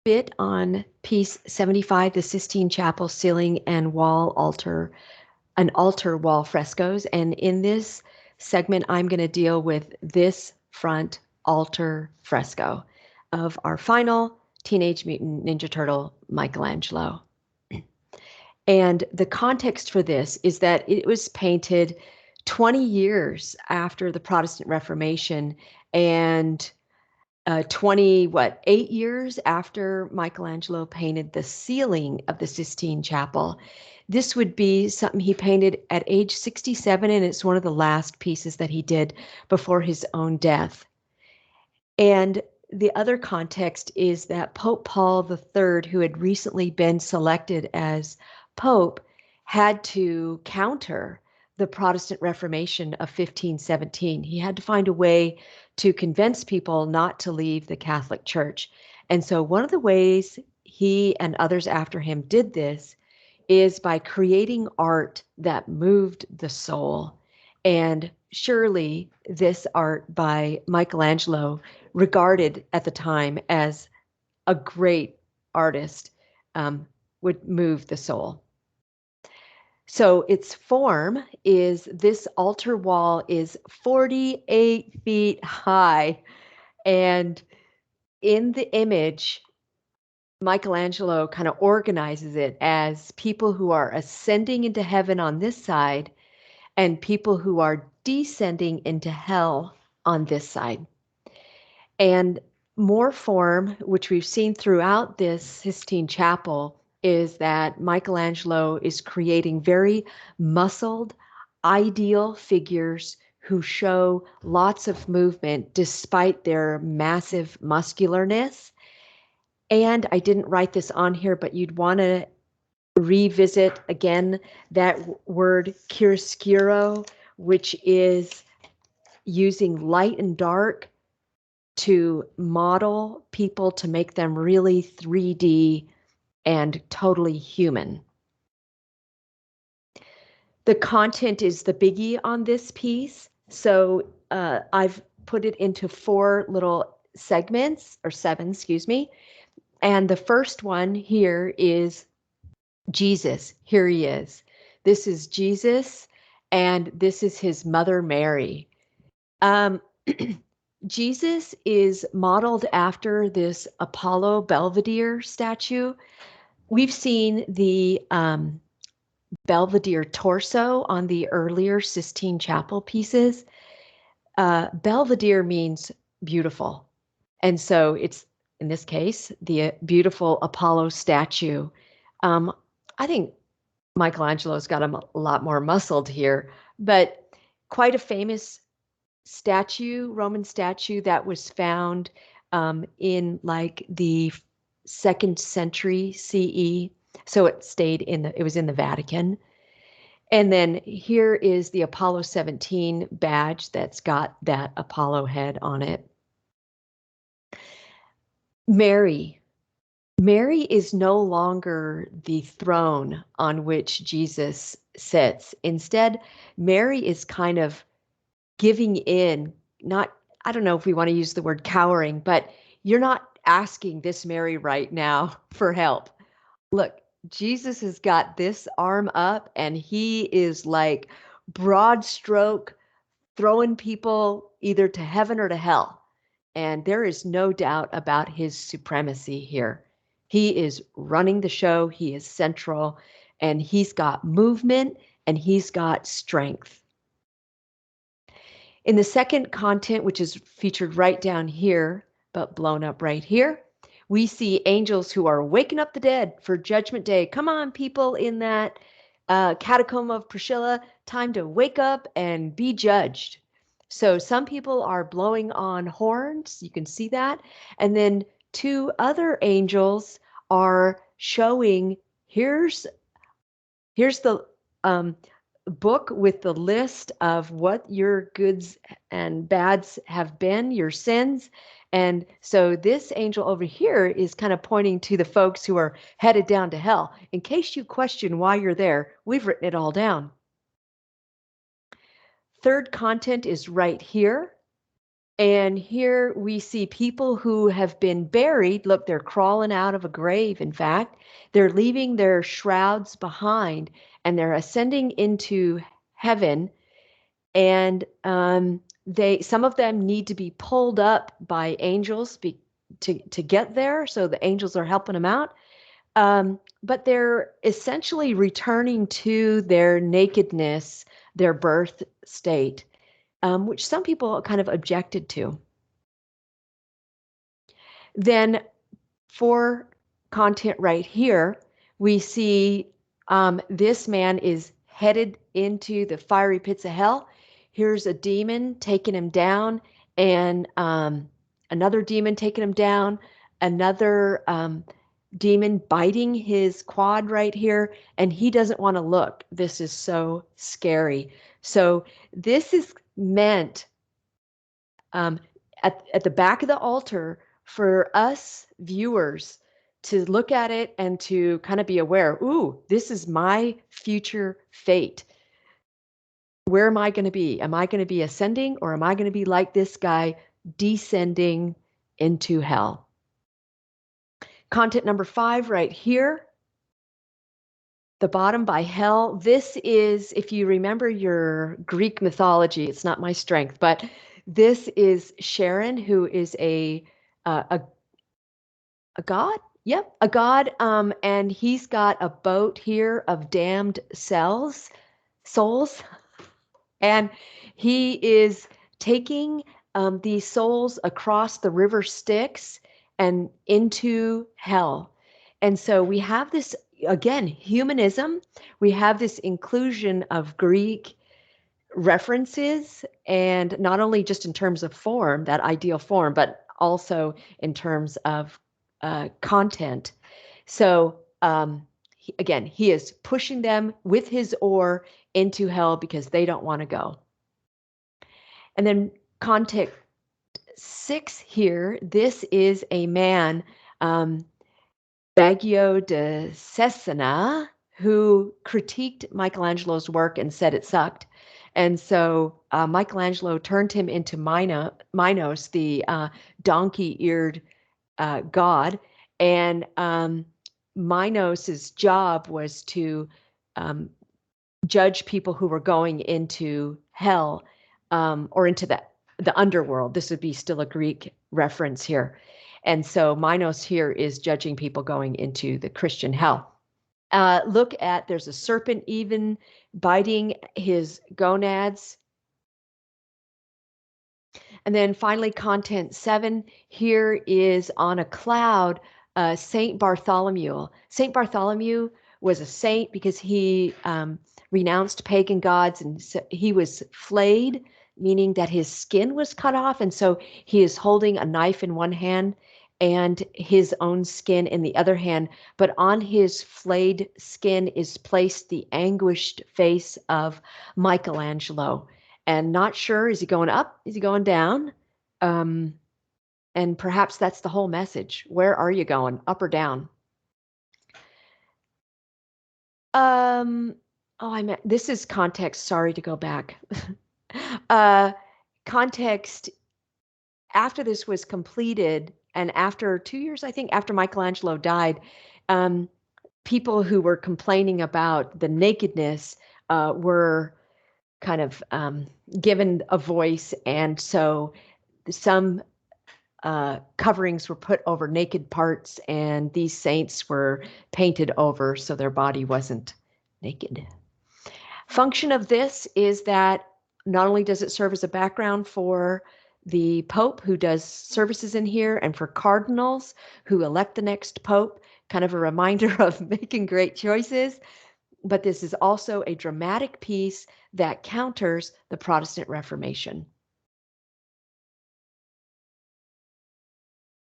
bit on piece 75, the Sistine Chapel ceiling and wall altar, an altar wall frescoes. And in this segment, I'm going to deal with this front altar fresco of our final Teenage Mutant Ninja Turtle, Michelangelo. And the context for this is that it was painted 20 years after the Protestant Reformation and 8 years after Michelangelo painted the ceiling of the Sistine Chapel. This would be something he painted at age 67, and it's one of the last pieces that he did before his own death. And the other context is that Pope Paul III, who had recently been selected as Pope, had to counter the Protestant Reformation of 1517. He had to find a way to convince people not to leave the Catholic Church. And so one of the ways he and others after him did this is by creating art that moved the soul. And surely this art by Michelangelo, regarded at the time as a great artist, would move the soul. So its form is this altar wall is 48 feet high. And in the image, Michelangelo kind of organizes it as people who are ascending into heaven on this side and people who are descending into hell on this side. And more form, which we've seen throughout this Sistine Chapel, is that Michelangelo is creating very muscled, ideal figures who show lots of movement despite their massive muscularness. And I didn't write this on here, but you'd want to revisit again that word chiaroscuro, which is using light and dark to model people to make them really 3D and totally human. The content is the biggie on this piece. So I've put it into 4 little segments, or 7, excuse me. And the first one here is Jesus. Here he is. This is Jesus, and this is his mother, Mary. Jesus is modeled after this Apollo Belvedere statue. We've seen the Belvedere torso on the earlier Sistine Chapel pieces. Belvedere means beautiful. And so it's, in this case, the beautiful Apollo statue. I think Michelangelo's got a lot more muscled here, but quite a famous statue, Roman statue that was found in like the 2nd century CE. So it stayed it was in the Vatican. And then here is the Apollo 17 badge that's got that Apollo head on it. Mary is no longer the throne on which Jesus sits. Instead, Mary is kind of giving in, I don't know if we want to use the word cowering, but you're not asking this Mary right now for help. Look, Jesus has got this arm up and he is like broad stroke throwing people either to heaven or to hell. And there is no doubt about his supremacy here. He is running the show, he is central, and he's got movement and he's got strength. In the second content, which is featured right down here, but blown up right here, we see angels who are waking up the dead for Judgment Day. Come on, people in that catacomb of Priscilla, time to wake up and be judged. So some people are blowing on horns, you can see that. And then 2 other angels are showing, here's the book with the list of what your goods and bads have been, your sins. And so this angel over here is kind of pointing to the folks who are headed down to hell. In case you question why you're there, we've written it all down. Third content is right here. And here we see people who have been buried. Look, they're crawling out of a grave, in fact. They're leaving their shrouds behind and they're ascending into heaven. And some of them need to be pulled up by angels to get there. So the angels are helping them out. But they're essentially returning to their nakedness, their birth state, which some people kind of objected to. Then for content right here, we see this man is headed into the fiery pits of hell. Here's a demon taking him down, and another demon taking him down, another demon biting his quad right here, and he doesn't want to look. This is so scary. So this is meant um, at the back of the altar for us viewers to look at it and to kind of be aware, ooh, this is my future fate. Where am I going to be? Am I going to be ascending, or am I going to be like this guy descending into hell? Content number 5 right here, the bottom by hell. This is, if you remember your Greek mythology, it's not my strength, but this is Sharon, who is a god. Yep, a god. And he's got a boat here of damned souls, and he is taking these souls across the river Styx and into hell. And so we have this, again, humanism. We have this inclusion of Greek references, and not only just in terms of form, that ideal form, but also in terms of content. So again, he is pushing them with his oar into hell because they don't want to go. And then content 6 here, this is a man, Baggio de Cesena, who critiqued Michelangelo's work and said it sucked. And so Michelangelo turned him into Minos, the donkey-eared god. And Minos's job was to judge people who were going into hell or into the underworld. This would be still a Greek reference here. And so Minos here is judging people going into the Christian hell. Look at, there's a serpent even biting his gonads. And then finally, content 7 here is on a cloud, Saint Bartholomew. Saint Bartholomew was a saint because he renounced pagan gods, and he was flayed, meaning that his skin was cut off. And so he is holding a knife in one hand and his own skin in the other hand. But on his flayed skin is placed the anguished face of Michelangelo. And not sure, is he going up? Is he going down? And perhaps that's the whole message. Where are you going, up or down? This is context. Sorry to go back. Context, after this was completed, and after 2 years, I think, after Michelangelo died, people who were complaining about the nakedness were kind of given a voice, and so some coverings were put over naked parts, and these saints were painted over so their body wasn't naked. Function of this is that not only does it serve as a background for the Pope who does services in here, and for cardinals who elect the next Pope, kind of a reminder of making great choices, but this is also a dramatic piece that counters the Protestant Reformation.